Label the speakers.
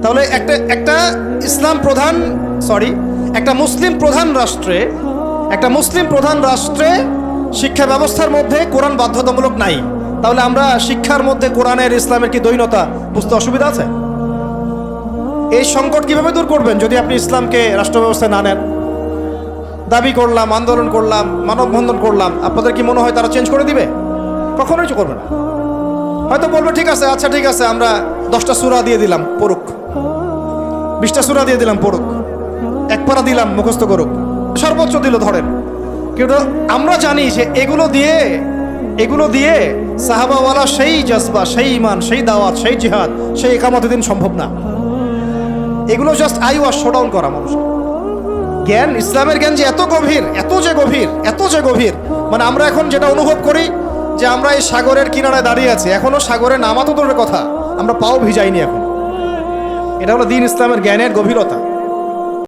Speaker 1: তাহলে একটা ইসলাম প্রধান একটা মুসলিম প্রধান রাষ্ট্রে শিক্ষা ব্যবস্থার মধ্যে কোরআন বাধ্যতামূলক নাই, তাহলে আমরা শিক্ষার মধ্যে কোরআনের ইসলামের কি দ্বৈনতা বুঝতে অসুবিধা আছে? এই সংকট কিভাবে দূর করবেন যদি আপনি ইসলামকে রাষ্ট্র ব্যবস্থায় না নেন? দাবি করলাম, আন্দোলন করলাম, মানববন্ধন করলাম, আপনাদের কি মনে হয় তারা চেঞ্জ করে দিবে? কখনোই করবে না। হয়তো বলবে ঠিক আছে, আচ্ছা ঠিক আছে, আমরা 10টা সূরা দিয়ে দিলাম পড়ুক, 20টা সূরা দিয়ে দিলাম পড়ুক, এক পারা দিলাম মুখস্থ করুক, সর্বোচ্চ দিল ধরেন। কিন্তু আমরা জানি যে এগুলো দিয়ে সাহাবাওয়ালা সেই জজবা, সেই ইমান, সেই দাওয়াত, সেই জিহাদ, সেই একামতের দিন সম্ভব না। এগুলো জাস্ট আইওয়াশ শোডাউন করা মানুষ। জ্ঞান, ইসলামের জ্ঞান যে এত যে গভীর, মানে আমরা এখন যেটা অনুভব করি যে আমরা এই সাগরের কিনারায় দাঁড়িয়ে আছি, এখনো সাগরে নামা তো দূরের কথা, আমরা পাও ভিজাইনি এখন। এটা হলো দ্বীন ইসলামের জ্ঞানের গভীরতা।